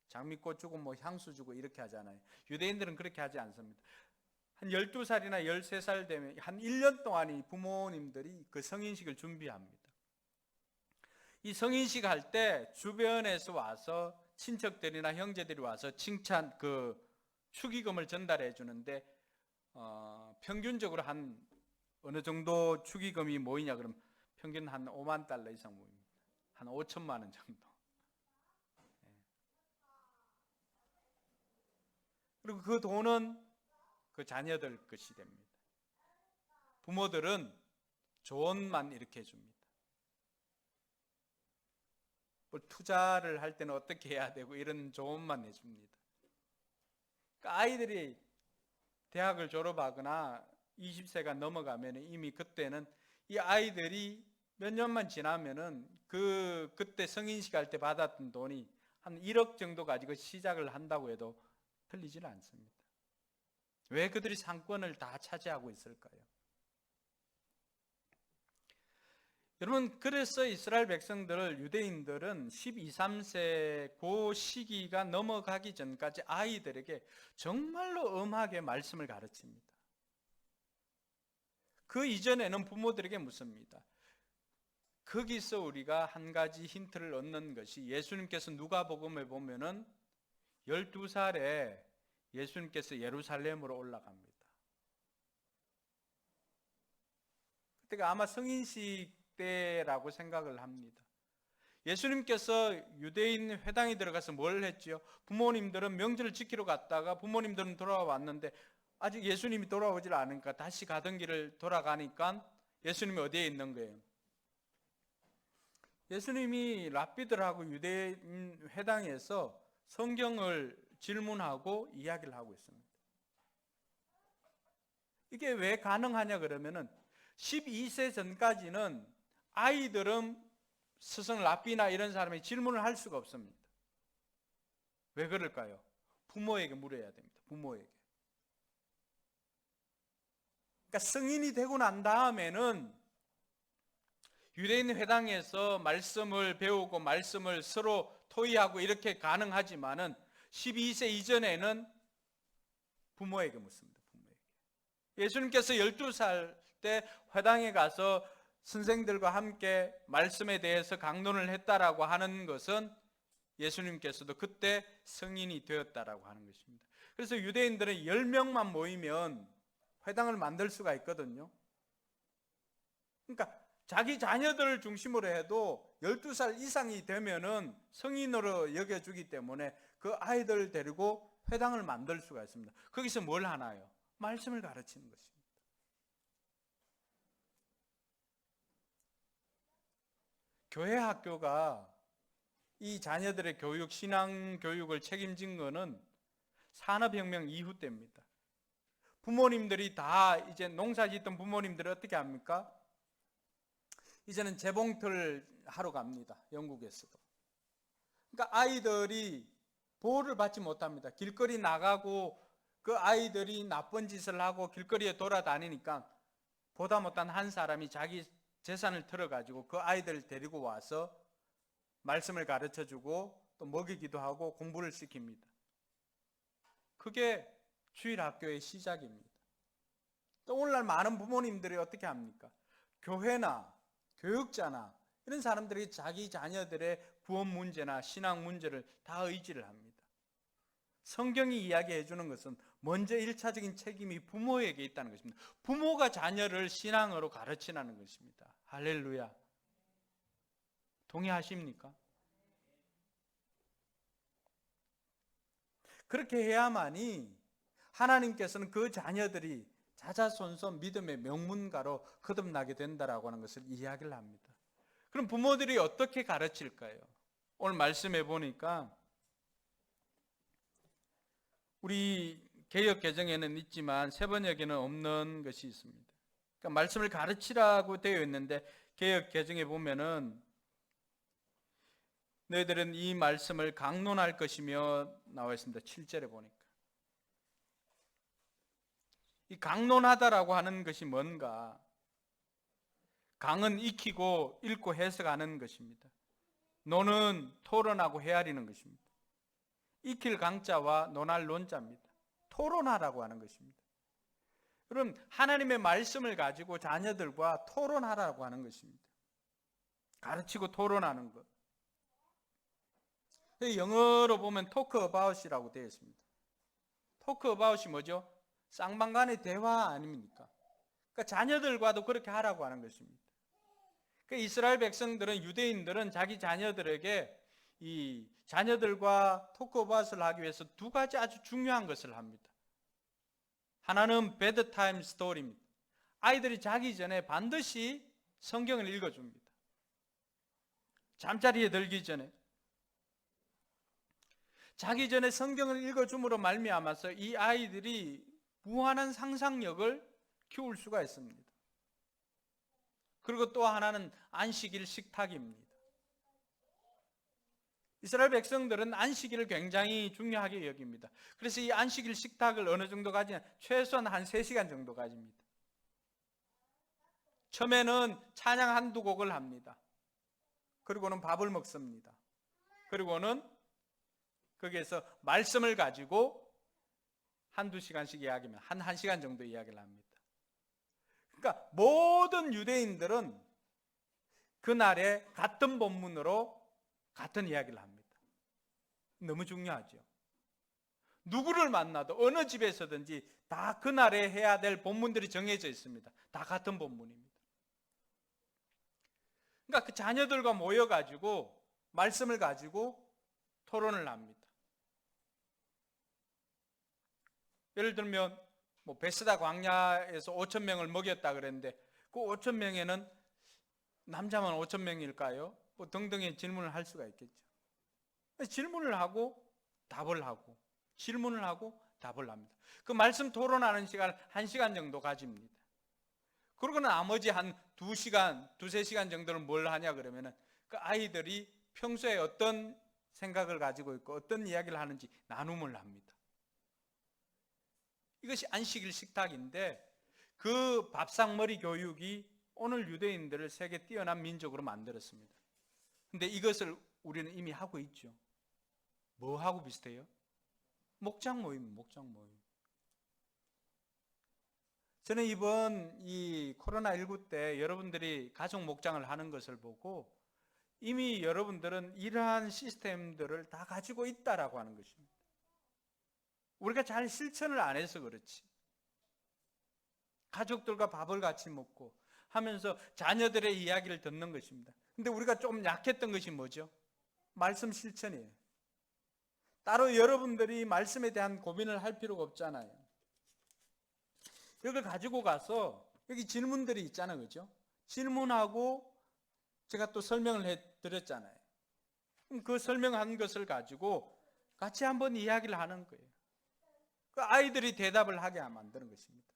장미꽃 주고 향수 주고 이렇게 하잖아요. 유대인들은 그렇게 하지 않습니다. 한 12살이나 13살 되면 한 1년 동안 이 부모님들이 그 성인식을 준비합니다. 이 성인식 할 때 주변에서 와서 친척들이나 형제들이 와서 칭찬 축의금을 전달해 주는데 평균적으로 한 어느 정도 축의금이 모이냐 그러면 평균 한 5만 달러 이상 모입니다. 한 5천만 원 정도. 그리고 그 돈은 그 자녀들 것이 됩니다. 부모들은 조언만 이렇게 해줍니다. 투자를 할 때는 어떻게 해야 되고 이런 조언만 해줍니다. 그러니까 아이들이 대학을 졸업하거나 20세가 넘어가면 이미 그때는 이 아이들이 몇 년만 지나면은 그때 성인식 할 때 받았던 돈이 한 1억 정도 가지고 시작을 한다고 해도 틀리지는 않습니다. 왜 그들이 상권을 다 차지하고 있을까요? 여러분, 그래서 이스라엘 백성들을 유대인들은 12, 13세 그 시기가 넘어가기 전까지 아이들에게 정말로 엄하게 말씀을 가르칩니다. 그 이전에는 부모들에게 묻습니다. 거기서 우리가 한 가지 힌트를 얻는 것이 예수님께서 누가복음에 보면은 12살에 예수님께서 예루살렘으로 올라갑니다. 그때가 아마 성인식 때라고 생각을 합니다. 예수님께서 유대인 회당에 들어가서 뭘 했지요? 부모님들은 명절을 지키러 갔다가 부모님들은 돌아왔는데 아직 예수님이 돌아오질 않으니까 다시 가던 길을 돌아가니까 예수님이 어디에 있는 거예요? 예수님이 랍비들하고 유대인 회당에서 성경을 질문하고 이야기를 하고 있습니다. 이게 왜 가능하냐 그러면은 12세 전까지는 아이들은 스승 랍비나 이런 사람이 질문을 할 수가 없습니다. 왜 그럴까요? 부모에게 물어야 됩니다. 부모에게. 그러니까 성인이 되고 난 다음에는 유대인 회당에서 말씀을 배우고 말씀을 서로 토의하고 이렇게 가능하지만은 12세 이전에는 부모에게 묻습니다. 부모에게. 예수님께서 12살 때 회당에 가서 선생들과 함께 말씀에 대해서 강론을 했다라고 하는 것은 예수님께서도 그때 성인이 되었다라고 하는 것입니다. 그래서 유대인들은 10명만 모이면 회당을 만들 수가 있거든요. 그러니까 자기 자녀들을 중심으로 해도 12살 이상이 되면은 성인으로 여겨주기 때문에 그 아이들을 데리고 회당을 만들 수가 있습니다. 거기서 뭘 하나요? 말씀을 가르치는 것입니다. 교회 학교가 이 자녀들의 교육, 신앙 교육을 책임진 거는 산업혁명 이후 때입니다. 부모님들이 다 이제 농사 짓던 부모님들이 어떻게 합니까? 이제는 재봉틀 하러 갑니다. 영국에서도. 그러니까 아이들이 보호를 받지 못합니다. 길거리 나가고 그 아이들이 나쁜 짓을 하고 길거리에 돌아다니니까 보다 못한 한 사람이 자기 재산을 털어가지고 그 아이들을 데리고 와서 말씀을 가르쳐주고 또 먹이기도 하고 공부를 시킵니다. 그게 주일학교의 시작입니다. 또 오늘날 많은 부모님들이 어떻게 합니까? 교회나 교육자나 이런 사람들이 자기 자녀들의 구원 문제나 신앙 문제를 다 의지를 합니다. 성경이 이야기해 주는 것은 먼저 1차적인 책임이 부모에게 있다는 것입니다. 부모가 자녀를 신앙으로 가르치라는 것입니다. 할렐루야. 동의하십니까? 그렇게 해야만이 하나님께서는 그 자녀들이 자자손손 믿음의 명문가로 거듭나게 된다라고 하는 것을 이야기를 합니다. 그럼 부모들이 어떻게 가르칠까요? 오늘 말씀해 보니까 우리 개역 개정에는 있지만 세번역에는 없는 것이 있습니다. 그러니까 말씀을 가르치라고 되어 있는데 개역 개정에 보면은 너희들은 이 말씀을 강론할 것이며 나와 있습니다. 7절에 보니까. 이 강론하다라고 하는 것이 뭔가? 강은 익히고 읽고 해석하는 것입니다. 논은 토론하고 헤아리는 것입니다. 익힐 강자와 논할 논자입니다. 토론하라고 하는 것입니다. 그럼 하나님의 말씀을 가지고 자녀들과 토론하라고 하는 것입니다. 가르치고 토론하는 것. 영어로 보면 talk about이라고 되어 있습니다. talk about이 뭐죠? 쌍방간의 대화 아닙니까? 그러니까 자녀들과도 그렇게 하라고 하는 것입니다. 그러니까 이스라엘 백성들은, 유대인들은 자기 자녀들에게 이 자녀들과 talk about을 하기 위해서 두 가지 아주 중요한 것을 합니다. 하나는 bedtime story입니다. 아이들이 자기 전에 반드시 성경을 읽어줍니다. 잠자리에 들기 전에. 자기 전에 성경을 읽어줌으로 말미암아서 이 아이들이 무한한 상상력을 키울 수가 있습니다. 그리고 또 하나는 안식일 식탁입니다. 이스라엘 백성들은 안식일을 굉장히 중요하게 여깁니다. 그래서 이 안식일 식탁을 어느 정도 가지냐? 최소한 한 3시간 정도 가집니다. 처음에는 찬양 한두 곡을 합니다. 그리고는 밥을 먹습니다. 그리고는 거기에서 말씀을 가지고 한두 시간씩 이야기하면 한 1시간 정도 이야기를 합니다. 그러니까 모든 유대인들은 그날에 같은 본문으로 같은 이야기를 합니다. 너무 중요하죠. 누구를 만나도 어느 집에서든지 다 그날에 해야 될 본문들이 정해져 있습니다. 다 같은 본문입니다. 그러니까 그 자녀들과 모여가지고 말씀을 가지고 토론을 합니다. 예를 들면 뭐 베스다 광야에서 5,000명을 먹였다 그랬는데 그 5,000명에는 남자만 5,000명일까요? 뭐 등등의 질문을 할 수가 있겠죠. 질문을 하고 답을 하고 질문을 하고 답을 합니다. 그 말씀 토론하는 시간을 1시간 정도 가집니다. 그러고 나머지 한 2시간, 2-3시간 정도는 뭘 하냐 그러면은 그 아이들이 평소에 어떤 생각을 가지고 있고 어떤 이야기를 하는지 나눔을 합니다. 이것이 안식일 식탁인데 그 밥상머리 교육이 오늘 유대인들을 세계 뛰어난 민족으로 만들었습니다. 근데 이것을 우리는 이미 하고 있죠. 뭐 하고 비슷해요? 목장 모임, 목장 모임. 저는 이번 이 코로나19 때 여러분들이 가족 목장을 하는 것을 보고 이미 여러분들은 이러한 시스템들을 다 가지고 있다라고 하는 것입니다. 우리가 잘 실천을 안 해서 그렇지. 가족들과 밥을 같이 먹고 하면서 자녀들의 이야기를 듣는 것입니다. 근데 우리가 좀 약했던 것이 뭐죠? 말씀 실천이에요. 따로 여러분들이 말씀에 대한 고민을 할 필요가 없잖아요. 이걸 가지고 가서 여기 질문들이 있잖아요. 그죠? 질문하고 제가 또 설명을 해드렸잖아요. 그럼 그 설명한 것을 가지고 같이 한번 이야기를 하는 거예요. 그 아이들이 대답을 하게 만드는 것입니다.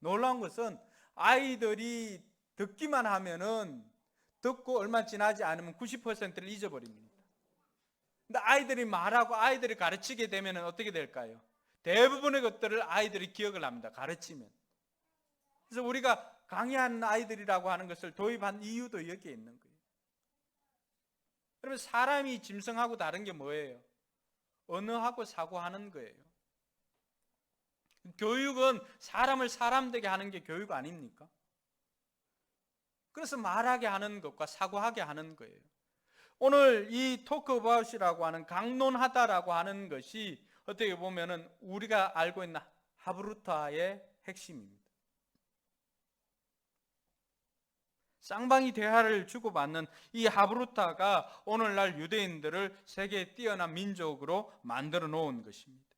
놀라운 것은 아이들이 듣기만 하면은 듣고 얼마 지나지 않으면 90%를 잊어버립니다. 근데 아이들이 말하고 아이들이 가르치게 되면 어떻게 될까요? 대부분의 것들을 아이들이 기억을 합니다. 가르치면. 그래서 우리가 강의하는 아이들이라고 하는 것을 도입한 이유도 여기에 있는 거예요. 그러면 사람이 짐승하고 다른 게 뭐예요? 언어하고 사고하는 거예요. 교육은 사람을 사람 되게 하는 게 교육 아닙니까? 그래서 말하게 하는 것과 사고하게 하는 거예요. 오늘 이 토크 어바웃이라고 하는 강론하다라고 하는 것이 어떻게 보면은 우리가 알고 있는 하브루타의 핵심입니다. 쌍방이 대화를 주고받는 이 하브루타가 오늘날 유대인들을 세계에 뛰어난 민족으로 만들어 놓은 것입니다.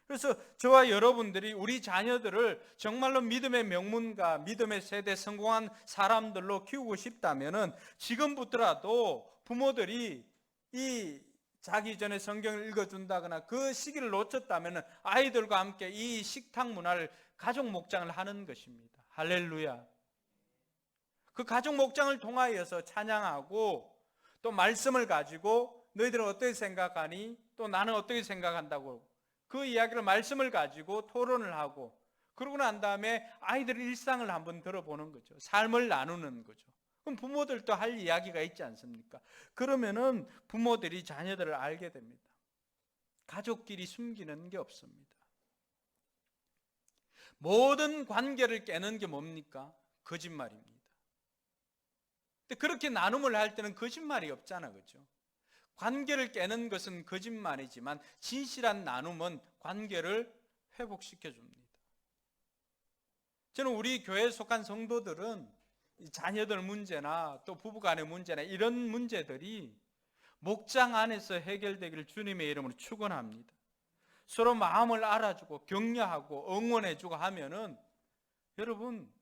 그래서 저와 여러분들이 우리 자녀들을 정말로 믿음의 명문가, 믿음의 세대 성공한 사람들로 키우고 싶다면은 지금부터라도 부모들이 이 자기 전에 성경을 읽어준다거나 그 시기를 놓쳤다면은 아이들과 함께 이 식탁 문화를 가족 목장을 하는 것입니다. 할렐루야. 그 가족 목장을 통하여서 찬양하고 또 말씀을 가지고 너희들은 어떻게 생각하니? 또 나는 어떻게 생각한다고 그 이야기를 말씀을 가지고 토론을 하고 그러고 난 다음에 아이들의 일상을 한번 들어보는 거죠. 삶을 나누는 거죠. 그럼 부모들도 할 이야기가 있지 않습니까? 그러면은 부모들이 자녀들을 알게 됩니다. 가족끼리 숨기는 게 없습니다. 모든 관계를 깨는 게 뭡니까? 거짓말입니다. 근데 그렇게 나눔을 할 때는 거짓말이 없잖아, 그렇죠? 관계를 깨는 것은 거짓말이지만 진실한 나눔은 관계를 회복시켜 줍니다. 저는 우리 교회에 속한 성도들은 자녀들 문제나 또 부부간의 문제나 이런 문제들이 목장 안에서 해결되기를 주님의 이름으로 축원합니다. 서로 마음을 알아주고 격려하고 응원해주고 하면은 여러분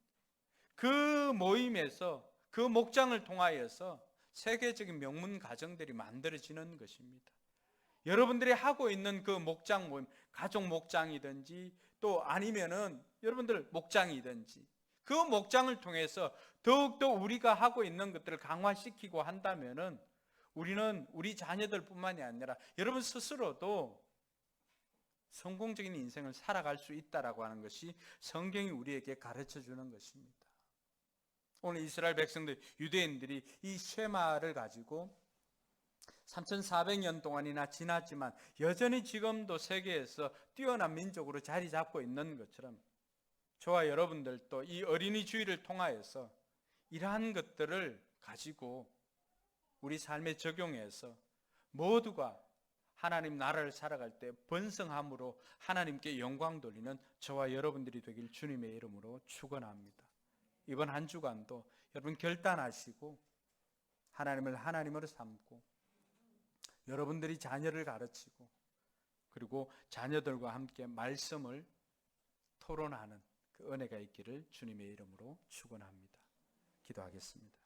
그 모임에서 그 목장을 통하여서 세계적인 명문 가정들이 만들어지는 것입니다. 여러분들이 하고 있는 그 목장 모임, 가족 목장이든지 또 아니면은 여러분들 목장이든지 그 목장을 통해서 더욱더 우리가 하고 있는 것들을 강화시키고 한다면은 우리는 우리 자녀들뿐만이 아니라 여러분 스스로도 성공적인 인생을 살아갈 수 있다라고 하는 것이 성경이 우리에게 가르쳐 주는 것입니다. 오늘 이스라엘 백성들, 유대인들이 이 쉐마를 가지고 3400년 동안이나 지났지만 여전히 지금도 세계에서 뛰어난 민족으로 자리 잡고 있는 것처럼 저와 여러분들도 이 어린이 주의를 통하여서 이러한 것들을 가지고 우리 삶에 적용해서 모두가 하나님 나라를 살아갈 때 번성함으로 하나님께 영광 돌리는 저와 여러분들이 되길 주님의 이름으로 축원합니다. 이번 한 주간도 여러분 결단하시고 하나님을 하나님으로 삼고 여러분들이 자녀를 가르치고 그리고 자녀들과 함께 말씀을 토론하는 그 은혜가 있기를 주님의 이름으로 축원합니다. 기도하겠습니다.